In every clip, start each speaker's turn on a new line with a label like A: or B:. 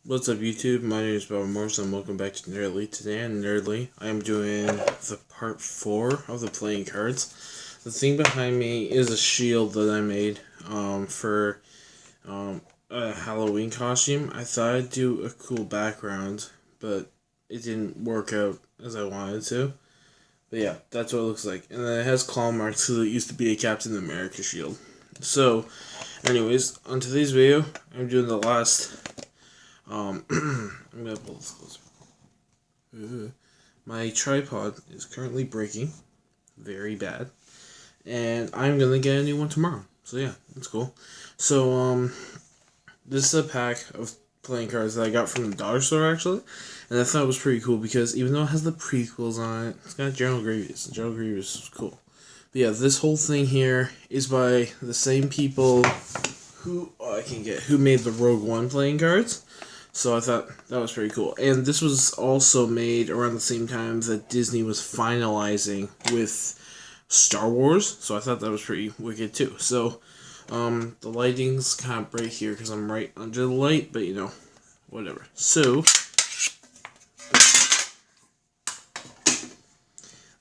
A: What's up, YouTube? My name is Bob Morris, and welcome back to Nerdly. Today on Nerdly, I am doing the part 4 of the playing cards. The thing behind me is a shield that I made for a Halloween costume. I thought I'd do a cool background, but it didn't work out as I wanted to. But yeah, that's what it looks like. And then it has claw marks because it used to be a Captain America shield. So, anyways, on today's video, I'm doing the last... I'm gonna pull this closer. My tripod is currently breaking, very bad, and I'm gonna get a new one tomorrow. So yeah, that's cool. So this is a pack of playing cards that I got from the dollar store actually, and I thought it was pretty cool because even though it has the prequels on it, it's got General Grievous. General Grievous is cool. But yeah, this whole thing here is by the same people who who made the Rogue One playing cards. So I thought that was pretty cool. And this was also made around the same time that Disney was finalizing with Star Wars. So I thought that was pretty wicked too. So the lighting's kind of bright here because I'm right under the light, but you know, whatever. So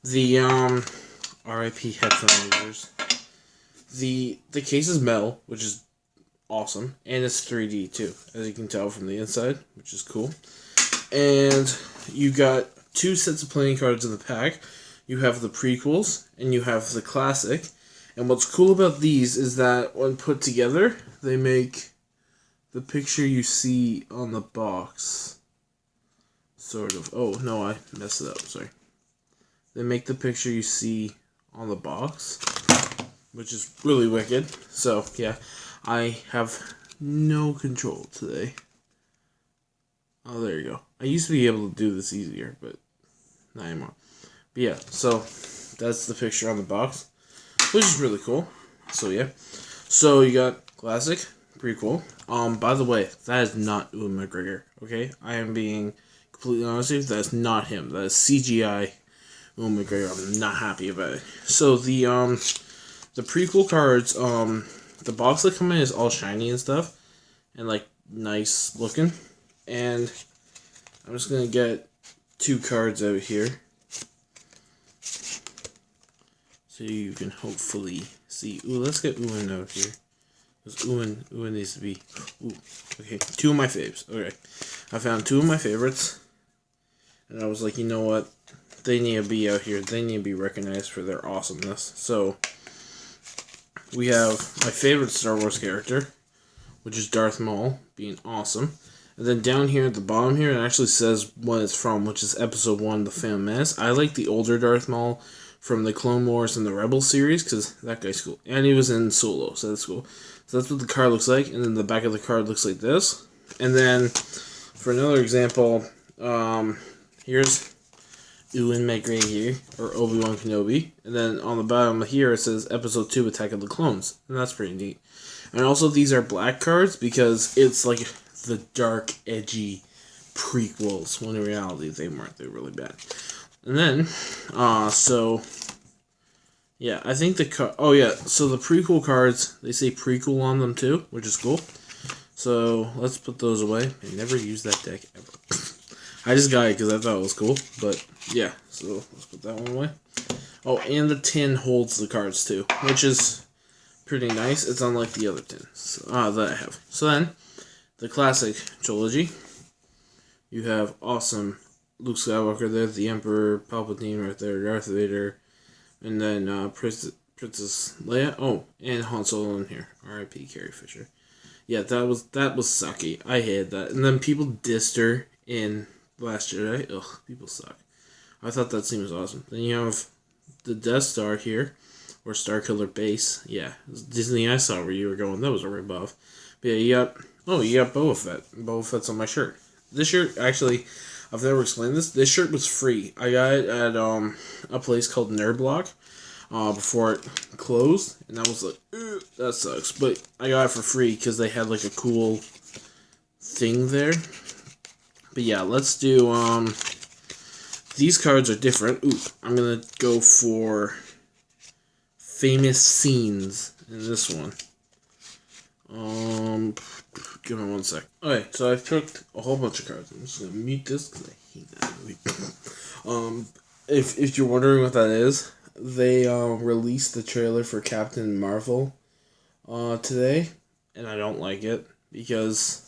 A: the RIP headphone users. The case is metal, which is awesome, and it's 3D too, as you can tell from the inside, which is cool. And you got 2 sets of playing cards in the pack. You have the prequels and you have the classic. And what's cool about these is that when put together, they make the picture you see on the box. Sort of. Oh no, I messed it up. Sorry. They make the picture you see on the box, which is really wicked. So yeah. I have no control today. Oh, there you go. I used to be able to do this easier, but not anymore. But yeah, so that's the picture on the box, which is really cool. So yeah. So you got classic, prequel. By the way, that is not Ewan McGregor, okay? I am being completely honest with you. That is not him. That is CGI Ewan McGregor. I'm not happy about it. So the prequel cards, the box that come in is all shiny and stuff, and like nice looking. And I'm just gonna get 2 cards out here, so you can hopefully see. Ooh, let's get Ewan out here, because Ewan needs to be. Ooh, okay, 2 of my faves. Okay, I found 2 of my favorites, and I was like, you know what? They need to be out here. They need to be recognized for their awesomeness. So we have my favorite Star Wars character, which is Darth Maul, being awesome. And then down here at the bottom here, it actually says what it's from, which is Episode 1, The Phantom Menace. I like the older Darth Maul from the Clone Wars and the Rebels series, because that guy's cool. And he was in Solo, so that's cool. So that's what the card looks like, and then the back of the card looks like this. And then, for another example, here's Ewan McGregor, or Obi-Wan Kenobi. And then on the bottom here it says Episode 2, Attack of the Clones. And that's pretty neat. And also these are black cards because it's like the dark, edgy prequels, when in reality they weren't. They were really bad. And then, so, yeah, I think so the prequel cards, they say prequel on them too, which is cool. So, let's put those away. I never used that deck ever. I just got it because I thought it was cool, but yeah, so let's put that one away. Oh, and the tin holds the cards too, which is pretty nice. It's unlike the other tins that I have. So then, the classic trilogy. You have awesome Luke Skywalker there, the Emperor, Palpatine right there, Darth Vader, and then Princess Leia. Oh, and Han Solo in here. R.I.P. Carrie Fisher. Yeah, that was sucky. I hated that. And then people dissed her in Last Jedi. Ugh, people suck. I thought that scene was awesome. Then you have the Death Star here, or Starkiller Base. Yeah, Disney, I saw where you were going. That was a rip-off. But yeah, you got Boba Fett. Boba Fett's on my shirt. This shirt, actually, I've never explained this. This shirt was free. I got it at a place called Nerd Block before it closed, and I was like, that sucks. But I got it for free because they had like a cool thing there. But yeah, let's do, these cards are different. Ooh, I'm going to go for famous scenes in this one. Give me 1 sec. Okay, so I've picked a whole bunch of cards. I'm just gonna mute this because I hate that movie. If you're wondering what that is, they released the trailer for Captain Marvel today, and I don't like it because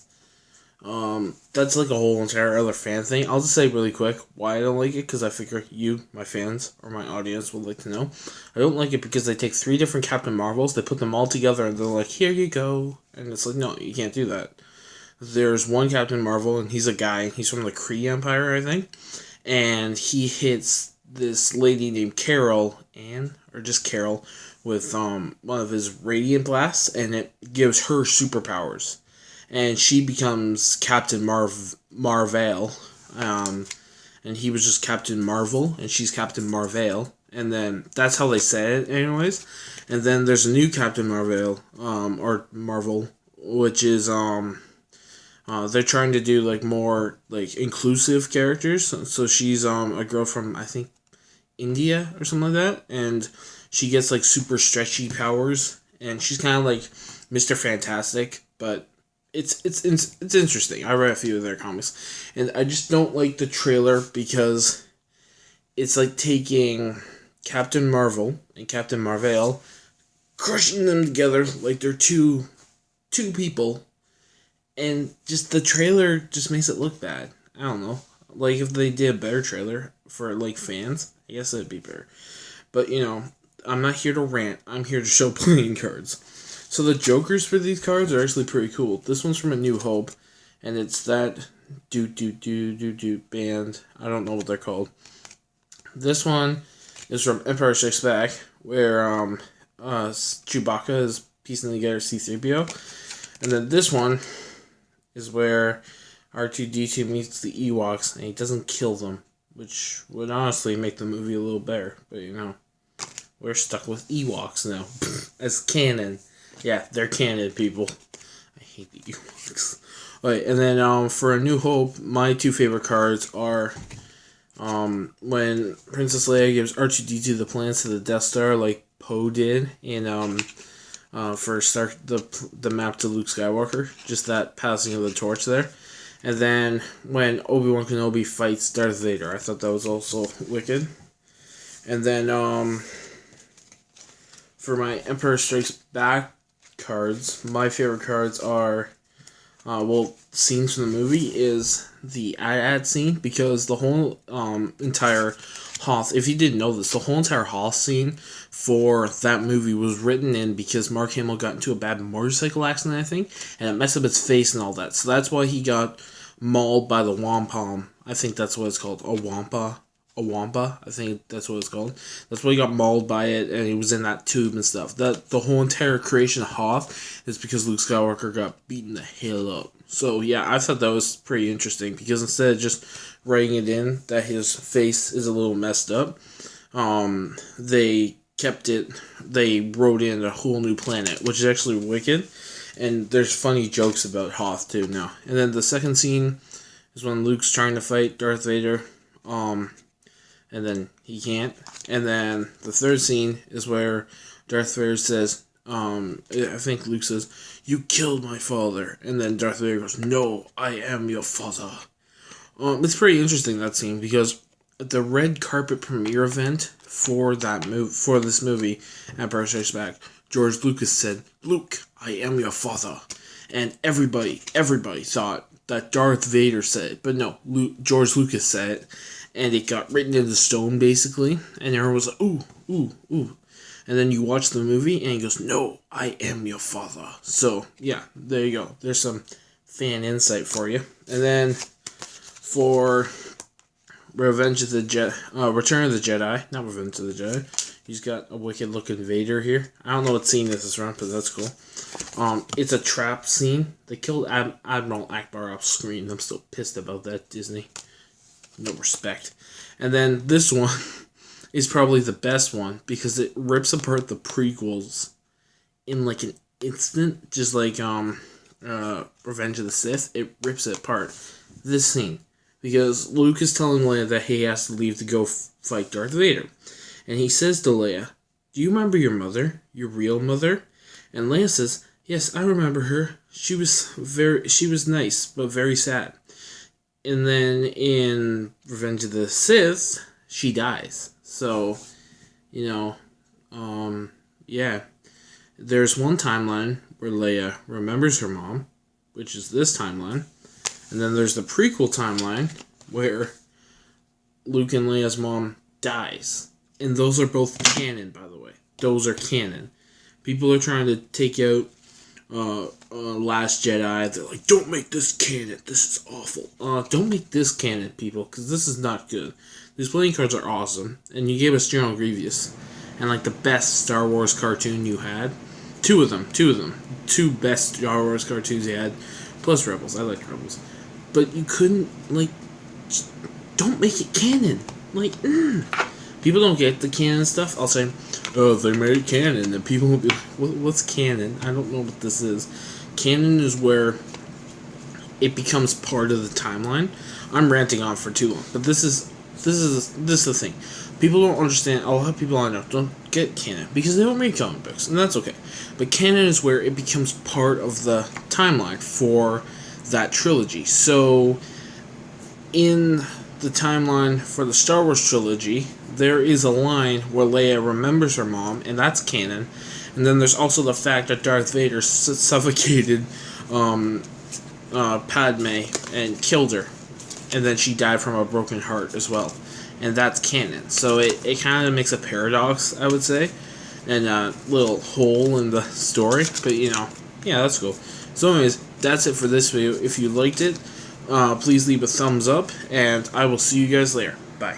A: that's like a whole entire other fan thing. I'll just say really quick why I don't like it, because I figure you, my fans, or my audience would like to know. I don't like it because they take 3 different Captain Marvels, they put them all together, and they're like, here you go. And it's like, no, you can't do that. There's one Captain Marvel, and he's a guy. He's from the Kree Empire, I think. And he hits this lady named Carol, or just Carol, with one of his radiant blasts, and it gives her superpowers. And she becomes Captain Marvel. And he was just Captain Marvel, and she's Captain Marvel. And then that's how they said it, anyways. And then there's a new Captain Marvel, or Marvel, which is they're trying to do like more like inclusive characters. So she's a girl from, I think, India or something like that, and she gets like super stretchy powers, and she's kind of like Mr. Fantastic, but it's interesting. I read a few of their comics, and I just don't like the trailer because it's like taking Captain Marvel and Captain Marvel, crushing them together like they're two people, and just the trailer just makes it look bad. I don't know. Like, if they did a better trailer for like fans, I guess it'd be better. But I'm not here to rant. I'm here to show playing cards. So the jokers for these cards are actually pretty cool. This one's from A New Hope, and it's that band. I don't know what they're called. This one is from Empire Strikes Back, where Chewbacca is piecing together C-3PO. And then this one is where R2-D2 meets the Ewoks, and he doesn't kill them, which would honestly make the movie a little better. But we're stuck with Ewoks now as canon. Yeah, they're canon, people. I hate the Ewoks. Alright, and then for A New Hope, my 2 favorite cards are when Princess Leia gives R2-D2 the plans to the Death Star, like Poe did in for the map to Luke Skywalker. Just that passing of the torch there. And then when Obi-Wan Kenobi fights Darth Vader, I thought that was also wicked. And then for my Empire Strikes Back cards, my favorite cards are, scenes from the movie is the ad scene, because the whole entire Hoth, if you didn't know this, the whole entire Hoth scene for that movie was written in because Mark Hamill got into a bad motorcycle accident, I think, and it messed up his face and all that. So that's why he got mauled by the wampum. I think that's what it's called. A wampa. I think that's what it's called. That's why he got mauled by it, and he was in that tube and stuff. That the whole entire creation of Hoth is because Luke Skywalker got beaten the hell up. So yeah, I thought that was pretty interesting, because instead of just writing it in that his face is a little messed up, they kept it. They wrote in a whole new planet, which is actually wicked. And there's funny jokes about Hoth too now. And then the second scene is when Luke's trying to fight Darth Vader, and then he can't. And then the third scene is where Darth Vader says, I think Luke says, "You killed my father." And then Darth Vader goes, "No, I am your father." It's pretty interesting, that scene, because at the red carpet premiere event for this movie, Empire Strikes Back, George Lucas said, "Luke, I am your father." And everybody thought that Darth Vader said it, but no, George Lucas said it, and it got written into stone, basically, and everyone was like, ooh, ooh, ooh. And then you watch the movie, and he goes, "No, I am your father." So, yeah, there you go. There's some fan insight for you. And then for Return of the Jedi, not Revenge of the Jedi, he's got a wicked-looking Vader here. I don't know what scene this is from, but that's cool. It's a trap scene. They killed Admiral Akbar off screen. I'm still pissed about that, Disney. No respect. And then this one is probably the best one, because it rips apart the prequels in like an instant, just like Revenge of the Sith. It rips it apart. This scene, because Luke is telling Leia that he has to leave to go fight Darth Vader, and he says to Leia, "Do you remember your mother, your real mother?" And Leia says, "Yes, I remember her. she was nice, but very sad. And then in Revenge of the Sith, she dies. So, you know, yeah. There's one timeline where Leia remembers her mom, which is this timeline. And then there's the prequel timeline where Luke and Leia's mom dies. And those are both canon, by the way. Those are canon. People are trying to take out Last Jedi. They're like, don't make this canon. This is awful. Don't make this canon, people, because this is not good. These playing cards are awesome. And you gave us General Grievous. And like the best Star Wars cartoon you had. Two of them. Two best Star Wars cartoons you had. Plus Rebels. I like Rebels. But you couldn't, like, don't make it canon. Like, people don't get the canon stuff. I'll say, oh, they made it canon. And people will be like, what's canon? I don't know what this is. Canon is where it becomes part of the timeline. I'm ranting on for too long. But this is the thing. People don't understand. A lot of people I know don't get canon because they don't read comic books. And that's okay. But canon is where it becomes part of the timeline for that trilogy. So, in the timeline for the Star Wars trilogy, there is a line where Leia remembers her mom, and that's canon. And then there's also the fact that Darth Vader suffocated Padme and killed her, and then she died from a broken heart as well, and that's canon. So it kind of makes a paradox, I would say, and a little hole in the story. But yeah, that's cool. So anyways, that's it for this video. If you liked it, please leave a thumbs up, and I will see you guys later. Bye.